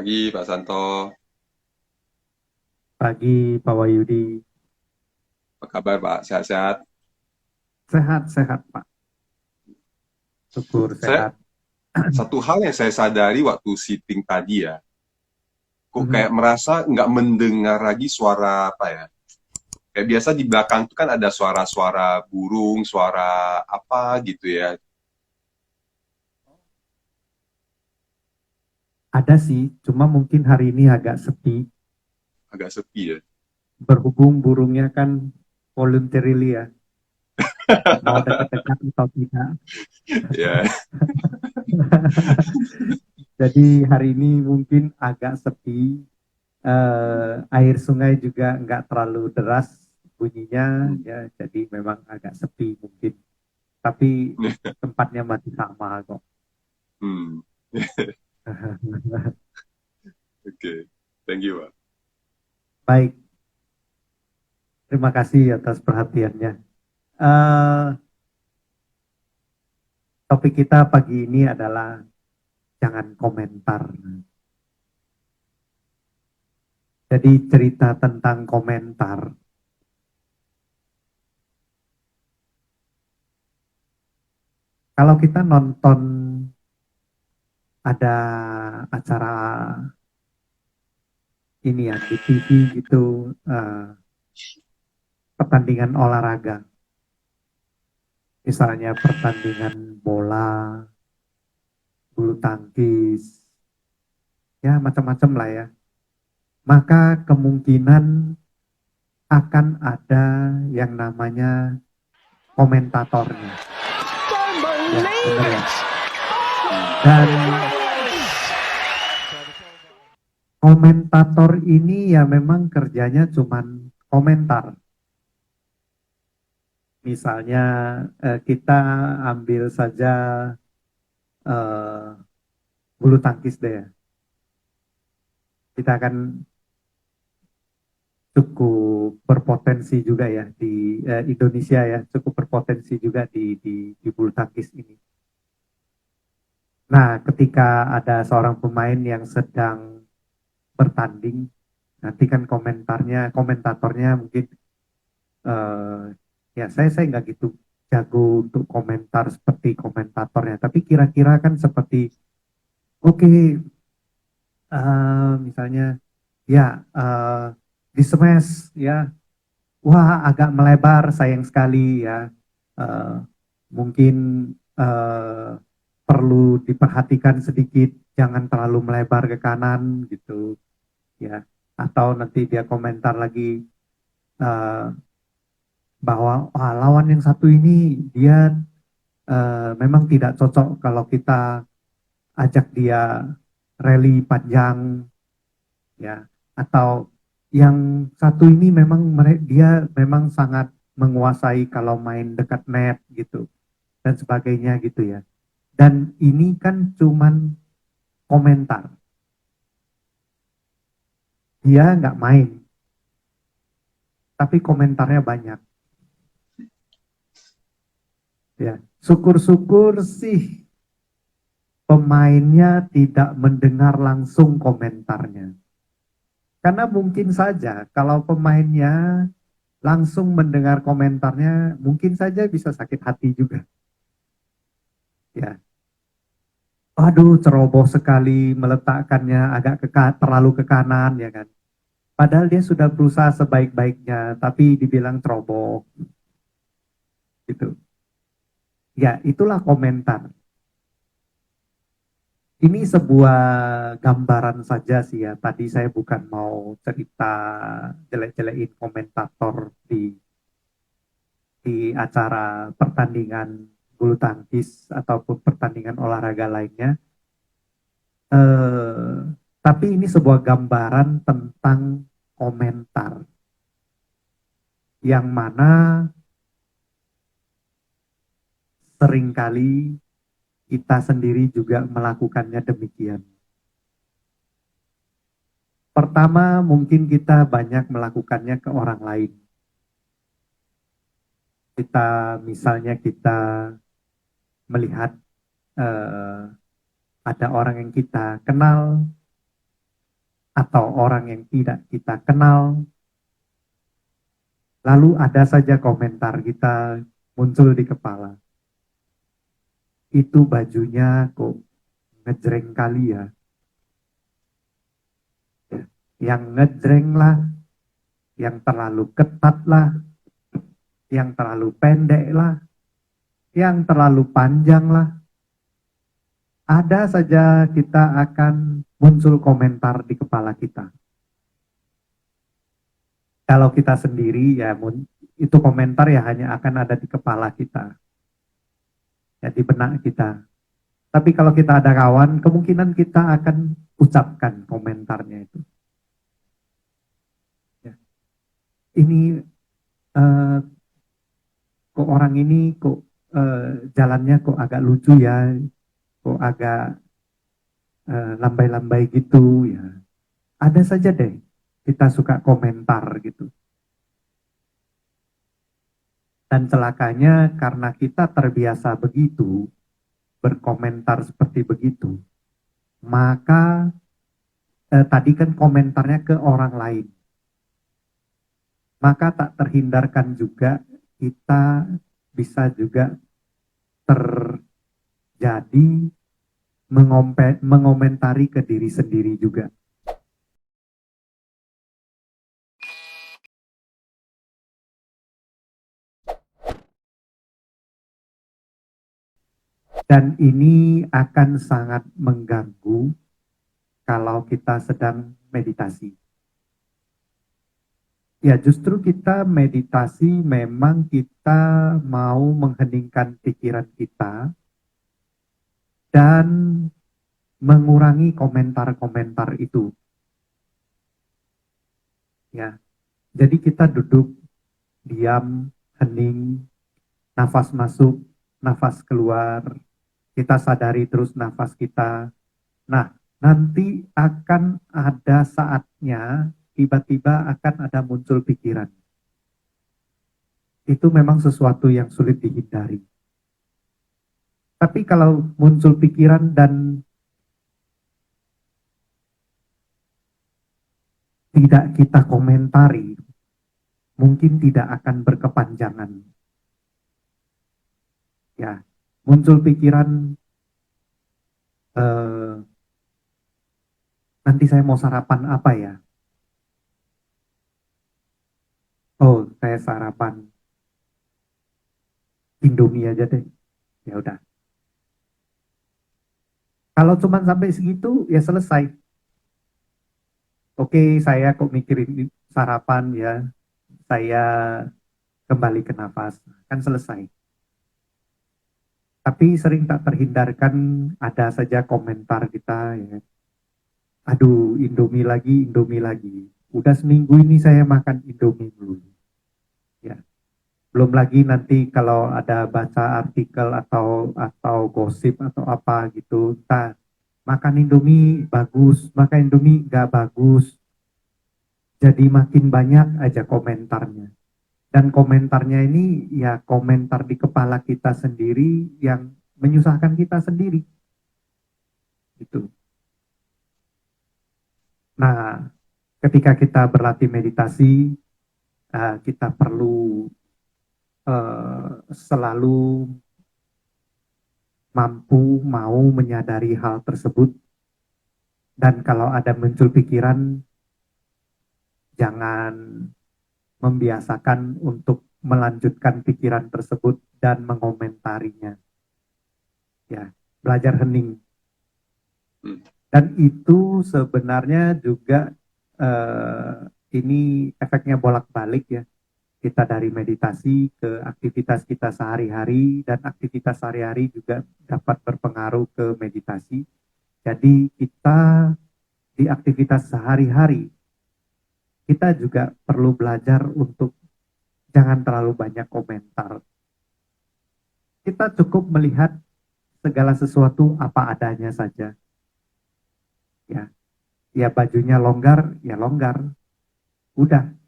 Pagi Pak Santo, Pagi Pak Wahyudi, apa kabar Pak? Sehat-sehat? sehat-sehat Pak, syukur Saya sehat. satu hal yang saya sadari waktu sitting tadi ya, kok Mhm. kayak merasa nggak mendengar lagi suara apa ya? Kayak biasa di belakang tuh kan ada suara-suara burung, suara apa gitu ya, Ada sih, cuma mungkin hari ini agak sepi, agak sepi ya. berhubung burungnya kan voluntarily ya, mau dekat-dekat atau tidak. Ya, Jadi hari ini mungkin agak sepi, air sungai juga nggak terlalu deras bunyinya, hmm. ya jadi memang agak sepi mungkin. Tapi tempatnya masih sama kok. Hmm. Oke, thank you Pak. Baik, terima kasih atas perhatiannya. Eh, Topik kita pagi ini adalah jangan komentar. Jadi cerita tentang komentar. Kalau kita nonton ada acara ini ya di TV gitu, pertandingan olahraga, misalnya pertandingan bola, bulu tangkis, ya macam-macam lah ya. Maka kemungkinan akan ada yang namanya komentatornya. Ya, benar ya. Dan komentator ini ya memang kerjanya cuman komentar. Misalnya kita ambil saja eh, bulu tangkis deh ya. Kita akan cukup berpotensi juga ya di Indonesia ya, cukup berpotensi juga di bulu tangkis ini. Nah, ketika ada seorang pemain yang sedang bertanding, nanti kan komentatornya mungkin eh, ya saya nggak gitu jago untuk komentar seperti komentatornya, tapi kira-kira kan seperti oke, misalnya ya di smash ya, wah agak melebar sayang sekali ya. Eh, Mungkin eh, perlu diperhatikan sedikit, jangan terlalu melebar ke kanan gitu ya. Atau nanti dia komentar lagi eh, bahwa wah, lawan yang satu ini dia memang tidak cocok kalau kita ajak dia rally panjang ya, atau yang satu ini memang dia memang sangat menguasai kalau main dekat net gitu dan sebagainya gitu ya. Dan ini kan cuman komentar, dia nggak main tapi komentarnya banyak ya. Syukur-syukur sih pemainnya tidak mendengar langsung komentarnya, karena mungkin saja kalau pemainnya langsung mendengar komentarnya mungkin saja bisa sakit hati juga ya. Aduh, ceroboh sekali meletakkannya agak terlalu ke kanan ya kan. Padahal dia sudah berusaha sebaik-baiknya, tapi dibilang ceroboh gitu. Ya, itulah komentar. Ini sebuah gambaran saja sih ya. Tadi saya bukan mau cerita jelek-jelekin komentator di acara pertandingan bulu tangkis ataupun pertandingan olahraga lainnya. Eh, tapi ini sebuah gambaran tentang komentar yang mana seringkali kita sendiri juga melakukannya demikian. Pertama, mungkin kita banyak melakukannya ke orang lain. Misalnya kita melihat, ada orang yang kita kenal, ada orang yang kita kenal atau orang yang tidak kita kenal, lalu ada saja komentar kita muncul di kepala. Itu bajunya kok ngejreng kali ya. Yang ngejreng lah, yang terlalu ketat lah, yang terlalu pendek lah, yang terlalu panjang lah. Ada saja kita akan muncul komentar di kepala kita. Kalau kita sendiri ya itu komentar ya hanya akan ada di kepala kita, ya di benak kita. Tapi kalau kita ada kawan, kemungkinan kita akan ucapkan komentarnya itu. Ya. Ini kok orang ini kok jalannya kok agak lucu ya, kok agak lambai-lambai gitu ya. Ada saja deh kita suka komentar gitu. Dan celakanya karena kita terbiasa begitu, berkomentar seperti begitu, maka tadi kan komentarnya ke orang lain. Maka tak terhindarkan juga kita bisa juga terjadi mengomentari ke diri sendiri juga. Dan ini akan sangat mengganggu kalau kita sedang meditasi. Ya justru kita meditasi memang kita mau mengheningkan pikiran kita dan mengurangi komentar-komentar itu. Ya, jadi kita duduk, diam, hening, nafas masuk, nafas keluar, kita sadari terus nafas kita. Nah, nanti akan ada saatnya tiba-tiba akan ada muncul pikiran. Itu memang sesuatu yang sulit dihindari. Tapi kalau muncul pikiran dan tidak kita komentari, mungkin tidak akan berkepanjangan. Ya, muncul pikiran, nanti saya mau sarapan apa ya? Oh, saya sarapan Indomie aja deh. Ya udah. Kalau cuma sampai segitu, ya selesai. Oke, saya kok mikirin sarapan ya, saya kembali ke nafas, kan selesai. Tapi sering tak terhindarkan ada saja komentar kita ya. Aduh, Indomie lagi. Udah seminggu ini saya makan Indomie dulu. Ya. Belum lagi nanti kalau ada baca artikel atau gosip atau apa gitu, entah makan Indomie bagus, makan Indomie nggak bagus. Jadi makin banyak aja komentarnya. Dan komentarnya ini ya komentar di kepala kita sendiri yang menyusahkan kita sendiri. Gitu. Nah, ketika kita berlatih meditasi, kita perlu selalu mampu mau menyadari hal tersebut. Dan kalau ada muncul pikiran, jangan membiasakan untuk melanjutkan pikiran tersebut dan mengomentarinya. Ya, belajar hening. Dan itu sebenarnya juga ini efeknya bolak-balik ya. Kita dari meditasi ke aktivitas kita sehari-hari, dan aktivitas sehari-hari juga dapat berpengaruh ke meditasi. Jadi kita di aktivitas sehari-hari, kita juga perlu belajar untuk jangan terlalu banyak komentar. Kita cukup melihat segala sesuatu apa adanya saja. Ya bajunya longgar, ya longgar. Udah.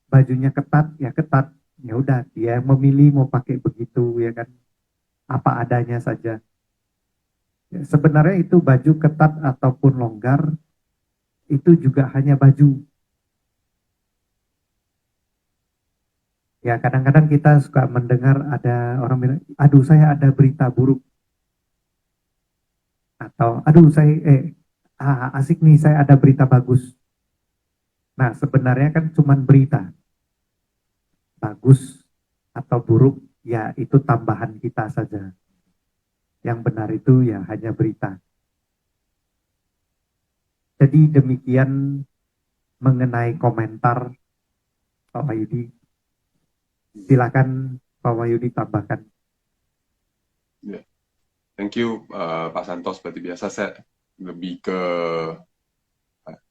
Bajunya ketat, ya ketat. Ya udah, dia memilih mau pakai begitu ya kan. Apa adanya saja. Ya, sebenarnya itu baju ketat ataupun longgar, itu juga hanya baju. Ya, kadang-kadang kita suka mendengar ada orang bilang, aduh saya ada berita buruk. Atau, aduh saya, asik nih saya ada berita bagus. Nah, sebenarnya kan cuma berita. Bagus atau buruk, ya itu tambahan kita saja. Yang benar itu ya hanya berita. Jadi demikian mengenai komentar Pak Wahyudi. Silakan Pak Wahyudi tambahkan. Yeah. Thank you Pak Santo. Seperti biasa saya lebih ke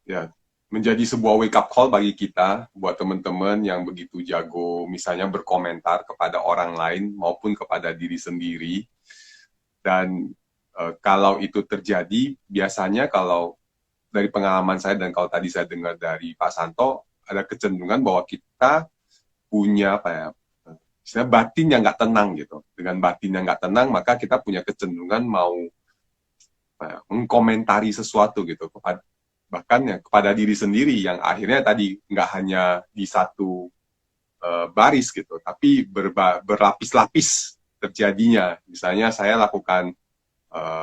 ya menjadi sebuah wake up call bagi kita, buat teman-teman yang begitu jago misalnya berkomentar kepada orang lain maupun kepada diri sendiri. Dan kalau itu terjadi, biasanya kalau dari pengalaman saya dan kalau tadi saya dengar dari Pak Santo, ada kecenderungan bahwa kita punya apa ya, istilahnya batin yang nggak tenang gitu. Dengan batin yang nggak tenang, maka kita punya kecenderungan mau apa ya, mengkomentari sesuatu gitu kepada bahkan ya kepada diri sendiri yang akhirnya tadi nggak hanya di satu baris gitu, tapi berlapis-lapis terjadinya. Misalnya saya lakukan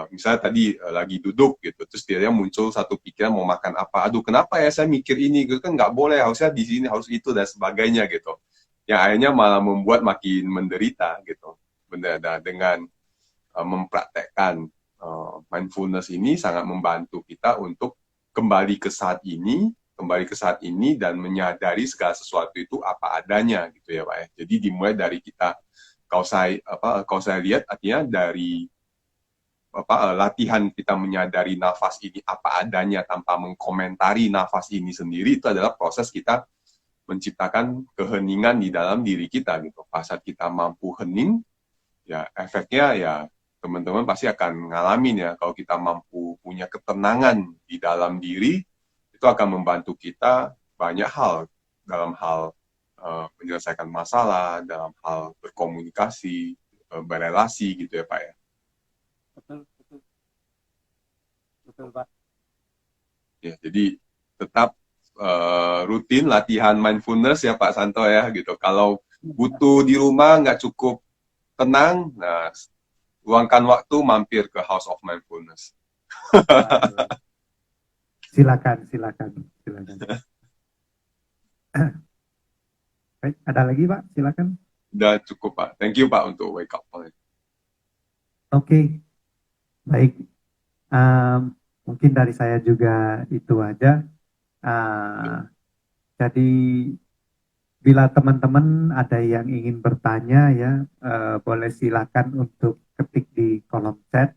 misalnya tadi lagi duduk gitu, terus dia muncul satu pikiran mau makan apa, aduh kenapa ya saya mikir ini, gitu kan nggak boleh, harusnya di sini harus itu dan sebagainya gitu, yang akhirnya malah membuat makin menderita gitu. Benar, dengan mempraktekkan mindfulness ini sangat membantu kita untuk kembali ke saat ini dan menyadari segala sesuatu itu apa adanya gitu ya Pak ya. Jadi dimulai dari kita, kalau saya lihat artinya dari latihan kita menyadari nafas ini apa adanya tanpa mengkomentari nafas ini sendiri, itu adalah proses kita menciptakan keheningan di dalam diri kita gitu. Pas saat kita mampu hening, ya efeknya ya teman-teman pasti akan ngalamin ya, kalau kita mampu punya ketenangan di dalam diri, itu akan membantu kita banyak hal, dalam hal menyelesaikan masalah, dalam hal berkomunikasi, berelasi gitu ya Pak ya. Betul Pak. Ya, jadi tetap rutin latihan mindfulness ya Pak Santo ya gitu. Kalau butuh di rumah nggak cukup tenang, nah luangkan waktu mampir ke House of Mindfulness. Silakan. Baik, ada lagi Pak, silakan. Udah cukup Pak. Thank you Pak untuk wake up call. Oke, baik. Mungkin dari saya juga itu aja. Jadi bila teman-teman ada yang ingin bertanya ya, boleh silakan untuk ketik di kolom chat,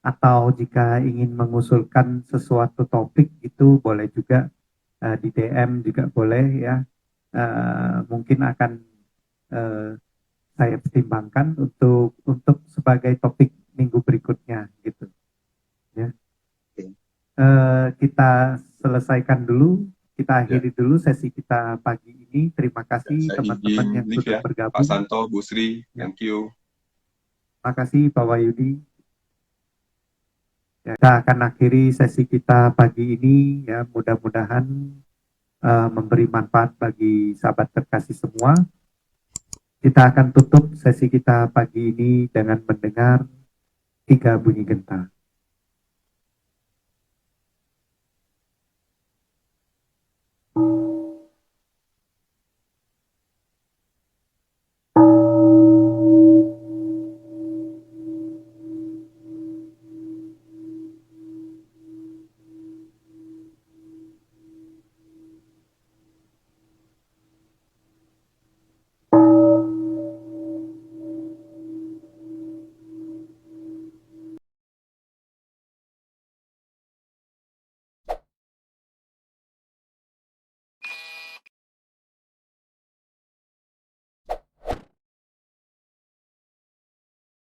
atau jika ingin mengusulkan sesuatu topik itu boleh juga di DM juga boleh ya. Mungkin akan saya pertimbangkan untuk sebagai topik minggu berikutnya gitu ya. Kita selesaikan dulu, kita akhiri dulu sesi kita pagi ini. Terima kasih teman-teman yang sudah bergabung. Pak Santo, Bu Sri, thank you. Terima kasih Pak Wahyudi. Ya, kita akan akhiri sesi kita pagi ini ya, mudah-mudahan memberi manfaat bagi sahabat terkasih semua. Kita akan tutup sesi kita pagi ini dengan mendengar 3 bunyi genta.